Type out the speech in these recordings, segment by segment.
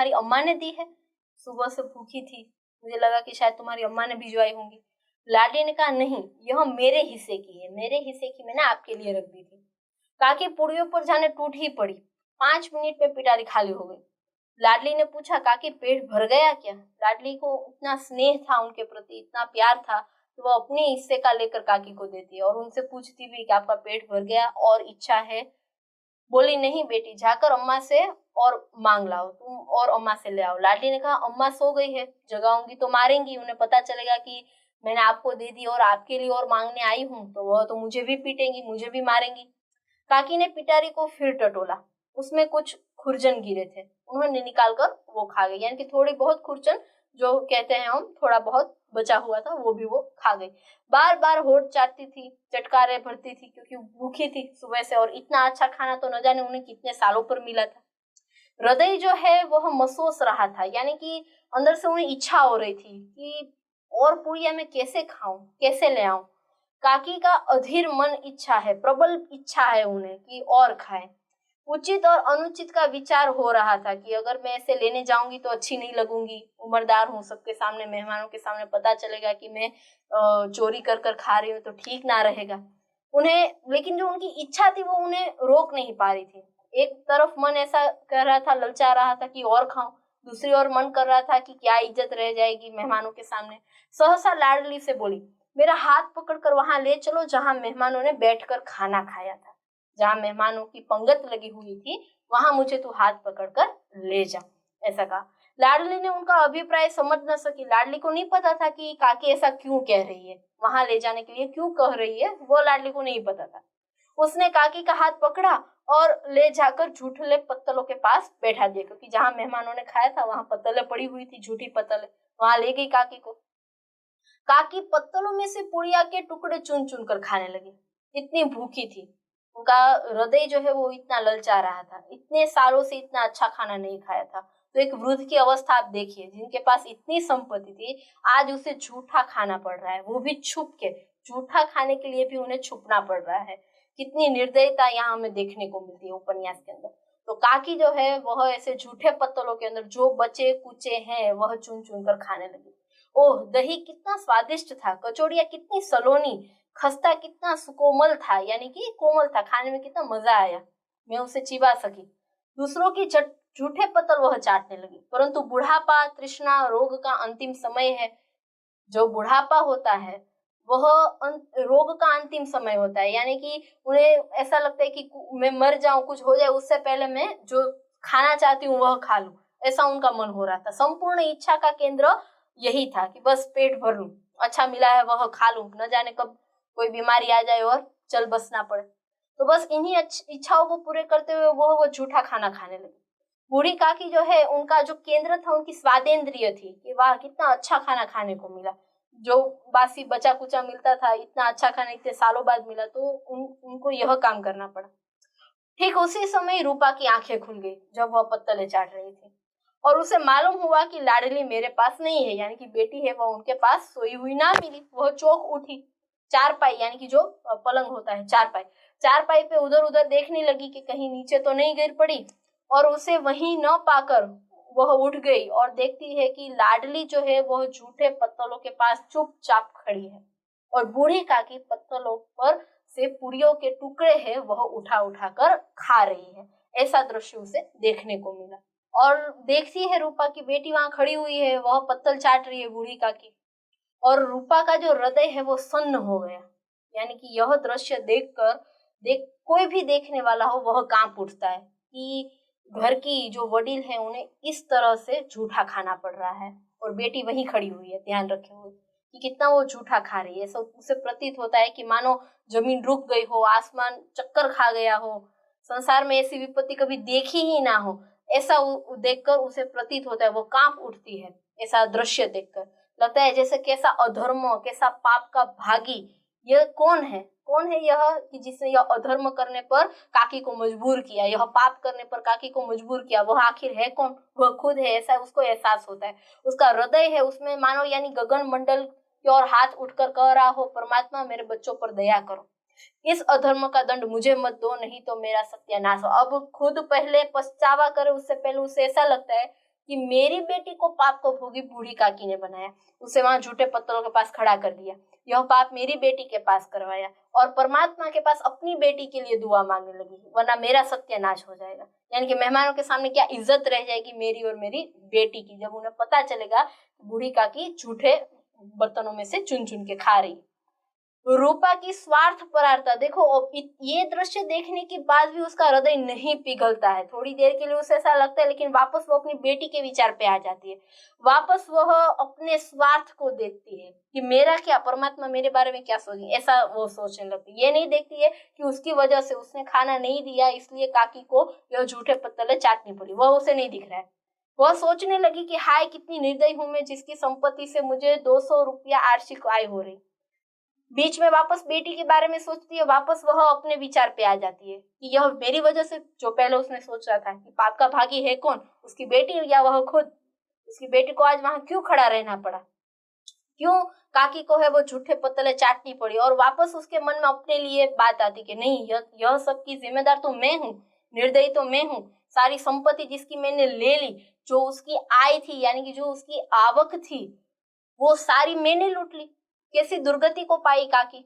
तुम्हारी अम्मा ने दी है? सुबह से भूखी थी, मुझे लगा कि शायद तुम्हारी अम्मा ने भिजवाई होंगी। लाडली ने कहा नहीं, यह मेरे हिस्से की है, मेरे हिस्से की मैंने आपके लिए रख दी थी। काकी पुड़ियों पर जाने टूट ही पड़ी। 5 मिनट में पिटारी खाली हो गई। लाडली ने पूछा, काकी पेट भर गया क्या? लाडली को इतना स्नेह था उनके प्रति, इतना प्यार था कि वो अपने हिस्से का लेकर काकी को देती है और उनसे पूछती भी कि आपका पेट भर गया और इच्छा है? बोली नहीं बेटी, जाकर अम्मा से और मांग लाओ, तुम और अम्मा से ले आओ। लाडली ने कहा अम्मा सो गई है, जगाऊंगी तो मारेंगी, उन्हें पता चलेगा कि मैंने आपको दे दी और आपके लिए और मांगने आई हूँ तो वह तो मुझे भी पीटेंगी, मुझे भी मारेंगी। काकी ने पिटारी को फिर टटोला, उसमें कुछ खुरजन गिरे थे, उन्होंने निकाल कर वो खा गई, यानी कि थोड़ी बहुत खुरचन जो कहते हैं हम, थोड़ा बहुत बचा हुआ था वो भी वो खा गई। बार बार होठ चाटती थी, चटकारे भरती थी क्योंकि भूखी थी सुबह से और इतना अच्छा खाना तो न जाने उन्हें कितने सालों पर मिला था। हृदय जो है वह महसूस रहा था, यानी कि अंदर से उन्हें इच्छा हो रही थी कि और पुड़िया मैं कैसे खाऊं, कैसे ले आऊं। काकी का अधीर मन इच्छा है, प्रबल इच्छा है उन्हें कि और खाएं। उचित और अनुचित का विचार हो रहा था कि अगर मैं ऐसे लेने जाऊंगी तो अच्छी नहीं लगूंगी, उम्रदार हूँ, सबके सामने, मेहमानों के सामने पता चलेगा कि मैं चोरी कर कर खा रही हूँ तो ठीक ना रहेगा उन्हें। लेकिन जो उनकी इच्छा थी वो उन्हें रोक नहीं पा रही थी। एक तरफ मन ऐसा कह रहा था, ललचा रहा था कि और खाऊं, दूसरी ओर मन कर रहा था कि क्या इज्जत रह जाएगी मेहमानों के सामने। सहसा लाडली से बोली, मेरा हाथ पकड़कर वहां ले चलो जहां मेहमानों ने बैठकर खाना खाया था, जहां मेहमानों की पंगत लगी हुई थी, वहां मुझे तू हाथ पकड़कर ले जा, ऐसा कहा। लाडली ने उनका अभिप्राय समझ न सकी। लाडली को नहीं पता था कि काकी ऐसा क्यों कह रही है, वहां ले जाने के लिए क्यों कह रही है, वो लाडली को नहीं पता था। उसने काकी का हाथ पकड़ा और ले जाकर झूठले पत्तलों के पास बैठा दिया, क्योंकि जहां मेहमानों ने खाया था वहां पत्तलें पड़ी हुई थी, झूठी पत्तलें, वहां ले गई काकी को। काकी पत्तलों में से पुड़िया के टुकड़े चुन चुन कर खाने लगी, इतनी भूखी थी। उनका हृदय जो है वो इतना ललचा रहा था, इतने सालों से इतना अच्छा खाना नहीं खाया था। तो एक वृद्ध की अवस्था आप देखिए, जिनके पास इतनी संपत्ति थी, आज उसे झूठा खाना पड़ रहा है, वो भी छुप के। झूठा खाने के लिए भी उन्हें छुपना पड़ रहा है। कितनी निर्दयता यहाँ हमें देखने को मिलती है उपन्यास के अंदर। तो काकी जो है वह ऐसे झूठे पत्तलों के अंदर जो बचे कुचे हैं वह चुन चुन कर खाने लगी। ओह, दही कितना स्वादिष्ट था, कचौड़िया कितनी सलोनी, खस्ता कितना सुकोमल था, यानी कि कोमल था, खाने में कितना मजा आया, मैं उसे चिबा सकी। दूसरों की झूठे पत्तल वह चाटने लगी। परंतु बुढ़ापा, तृष्णा, रोग का अंतिम समय है। जो बुढ़ापा होता है वह रोग का अंतिम समय होता है, यानी कि उन्हें ऐसा लगता है कि मैं मर जाऊं, कुछ हो जाए, उससे पहले मैं जो खाना चाहती हूँ वह खा लूं, ऐसा उनका मन हो रहा था। संपूर्ण इच्छा का केंद्र यही था कि बस पेट भर लूं, अच्छा मिला है वह खा लूं, न जाने कब कोई बीमारी आ जाए और चल बसना पड़े। तो बस इन्हीं इच्छाओं को पूरे करते हुए वो झूठा खाना खाने लगे। बूढ़ी काकी जो है, उनका जो केंद्र था उनकी स्वादेंद्रिय थी कि वाह कितना अच्छा खाना खाने को मिला, जो बासी बचा कुचा मिलता था, इतना अच्छा खाना इतने सालों बाद मिला, तो उनको यह काम करना पड़ा। ठीक उसी समय रूपा की आंखें खुल गई जब वह पत्तले चाट रही थी और उसे मालूम हुआ कि लाडली मेरे पास नहीं है, यानी कि बेटी है वह उनके पास सोई हुई ना मिली। वह चौंक उठी, चारपाई, यानी कि जो पलंग होता है चारपाई, चारपाई पे उधर उधर देखने लगी कि कहीं नीचे तो नहीं गिर पड़ी, और उसे वहीं न पाकर वह उठ गई और देखती है कि लाडली जो है वह झूठे पत्तलों के पास चुपचाप खड़ी है और बूढ़ी काकी पत्तलों पर से पुड़ियों के टुकड़े है वह उठा उठा कर खा रही है। ऐसा दृश्य उसे देखने को मिला। और देखती है रूपा की बेटी वहां खड़ी हुई है, वह पत्तल चाट रही है बूढ़ी काकी, और रूपा का जो हृदय है वो सन्न हो गया। यानी कि यह दृश्य देख कोई भी देखने वाला हो वह कांप उठता है कि घर की जो वडील है उन्हें इस तरह से झूठा खाना पड़ रहा है और बेटी वहीं खड़ी हुई है ध्यान रखे हुए कि कितना वो झूठा खा रही है। सब उसे प्रतीत होता है कि मानो जमीन रुक गई हो, आसमान चक्कर खा गया हो, संसार में ऐसी विपत्ति कभी देखी ही ना हो, ऐसा देखकर उसे प्रतीत होता है। वो कांप उठती है ऐसा दृश्य देखकर। लगता है जैसे कैसा अधर्म, कैसा पाप का भागी, यह कौन है यह कि जिसने यह अधर्म करने पर काकी को मजबूर किया, यह पाप करने पर काकी को मजबूर किया, वह आखिर है कौन? वह खुद है, ऐसा उसको एहसास होता है। उसका हृदय है उसमें मानो यानी गगन मंडल की ओर हाथ उठकर कह रहा हो, परमात्मा मेरे बच्चों पर दया करो, इस अधर्म का दंड मुझे मत दो, नहीं तो मेरा सत्यानाश हो। अब खुद पहले पछतावा करे उससे पहले उसे ऐसा लगता है कि मेरी बेटी को पाप को भोगी बूढ़ी काकी ने बनाया, उसे वहां झूठे पत्थरों के पास खड़ा कर दिया, यह पाप मेरी बेटी के पास करवाया और परमात्मा के पास अपनी बेटी के लिए दुआ मांगने लगी, वरना मेरा सत्यानाश हो जाएगा। यानी कि मेहमानों के सामने क्या इज्जत रह जाएगी मेरी और मेरी बेटी की, जब उन्हें पता चलेगा बूढ़ी काकी झूठे बर्तनों में से चुन चुन के खा रही। रूपा की स्वार्थपरता देखो, ये दृश्य देखने के बाद भी उसका हृदय नहीं पिघलता है। थोड़ी देर के लिए उसे ऐसा लगता है, लेकिन वापस वो अपनी बेटी के विचार पे आ जाती है। वापस वह अपने स्वार्थ को देखती है कि मेरा क्या, परमात्मा मेरे बारे में क्या सोचेंगे, ऐसा वो सोचने लगती है। ये नहीं देखती है कि उसकी वजह से उसने खाना नहीं दिया, इसलिए काकी को यह झूठे पत्तले चाटनी पड़ी, वह उसे नहीं दिख रहा है। वह सोचने लगी कि हाय कितनी निर्दयी हूं मैं, जिसकी संपत्ति से मुझे 200 रुपया आर्थिक आय हो रही। बीच में वापस बेटी के बारे में सोचती है, वापस वह अपने विचार पे आ जाती है कि यह मेरी वजह से, जो पहले उसने सोचा था कि पाप का भागी है कौन, उसकी बेटी या वह खुद, उसकी बेटी को आज वहां क्यों खड़ा रहना पड़ा, क्यों काकी को है वो झूठे पत्तले चाटनी पड़ी। और वापस उसके मन में अपने लिए बात आती कि नहीं, यह सब की जिम्मेदार तो मैं हूँ, निर्दयी तो मैं हूँ। सारी संपत्ति जिसकी मैंने ले ली, जो उसकी आय थी यानी कि जो उसकी आवक थी, वो सारी मैंने लूट ली। कैसी दुर्गति को पाई काकी,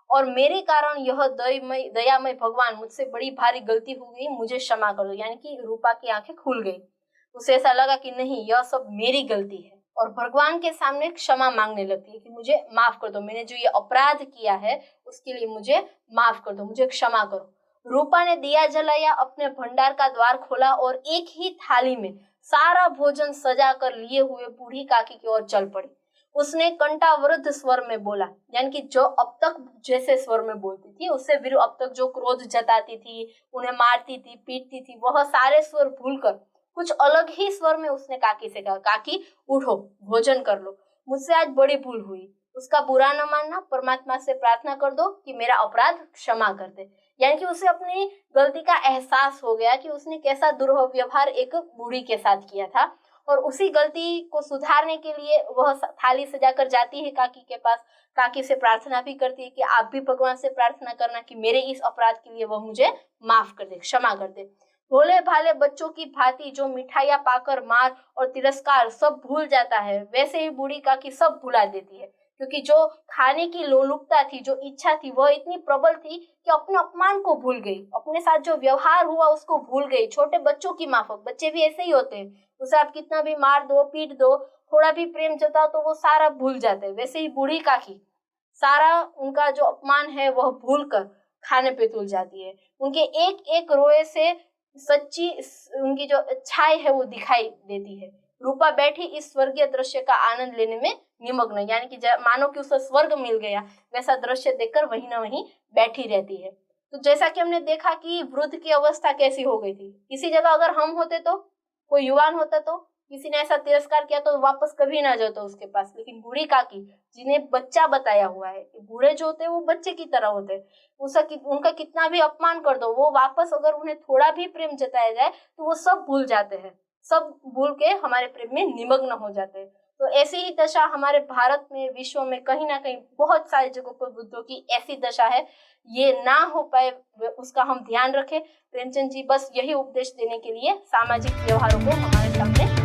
और मेरे कारण यह दयामय भगवान, मुझसे बड़ी भारी गलती हो गई, मुझे क्षमा कर दो। यानी कि रूपा की आंखें खुल गई, उसे ऐसा लगा कि नहीं, यह सब मेरी गलती है, और भगवान के सामने क्षमा मांगने लगती है कि मुझे माफ कर दो, मैंने जो ये अपराध किया है उसके लिए मुझे माफ कर दो, मुझे क्षमा करो। रूपा ने दिया जलाया, अपने भंडार का द्वार खोला और एक ही थाली में सारा भोजन सजा कर लिए हुए बूढ़ी काकी की ओर चल पड़ी। उसने कंठावृद्ध स्वर में बोला, यानी कि जो अब तक जैसे स्वर में बोलती थी, उससे विरुद्ध अब तक जो क्रोध जताती थी, उन्हें मारती थी, पीटती थी, वह सारे स्वर भूलकर कुछ अलग ही स्वर में उसने काकी से कहा, काकी उठो, भोजन कर लो, मुझसे आज बड़ी भूल हुई, उसका बुरा न मानना, परमात्मा से प्रार्थना कर दो कि मेरा अपराध क्षमा कर दे। यानी कि उसे अपनी गलती का एहसास हो गया कि उसने कैसा दुर्व्यवहार एक बूढ़ी के साथ किया था, और उसी गलती को सुधारने के लिए वह थाली सजाकर जाती है काकी के पास। काकी से प्रार्थना भी करती है कि आप भी भगवान से प्रार्थना करना कि मेरे इस अपराध के लिए वह मुझे माफ कर दे, क्षमा कर दे। भोले भाले बच्चों की भांति जो मिठाइयाँ पाकर मार और तिरस्कार सब भूल जाता है, वैसे ही बूढ़ी काकी सब भुला देती है, क्योंकि जो खाने की लोलुपता थी, जो इच्छा थी, वह इतनी प्रबल थी कि अपने अपमान को भूल गई, अपने साथ जो व्यवहार हुआ उसको भूल गई। छोटे बच्चों की माफक, बच्चे भी ऐसे ही होते हैं, उसे आप कितना भी मार दो, पीट दो, थोड़ा भी प्रेम जताओ तो वो सारा भूल जाते हैं। वैसे ही बूढ़ी काकी सारा उनका जो अपमान है वह भूल कर खाने पे तुल जाती है। उनके एक एक रोए से सच्ची उनकी जो अच्छाई है वो दिखाई देती है। रूपा बैठी इस स्वर्गीय दृश्य का आनंद लेने में निमग्न, यानी कि मानो कि उसे स्वर्ग मिल गया, वैसा दृश्य देखकर वहीं न वहीं बैठी रहती है। तो जैसा कि हमने देखा कि वृद्ध की अवस्था कैसी हो गई थी, इसी जगह अगर हम होते तो, कोई युवान होता तो, किसी ने ऐसा तिरस्कार किया तो वापस कभी ना जाता उसके पास। लेकिन बूढ़ी काकी जिन्हें बच्चा बताया हुआ है, बूढ़े जो होते हैं वो बच्चे की तरह होते हैं, उनका कितना भी अपमान कर दो, वो वापस अगर उन्हें थोड़ा भी प्रेम जताया जाए तो वो सब भूल जाते हैं, सब भूल के हमारे प्रेम में निमग्न हो जाते हैं। तो ऐसी ही दशा हमारे भारत में, विश्व में कहीं ना कहीं बहुत सारी जगहों पर बुद्धों की ऐसी दशा है। ये ना हो पाए उसका हम ध्यान रखें। प्रेमचंद जी बस यही उपदेश देने के लिए सामाजिक व्यवहारों को हमारे सामने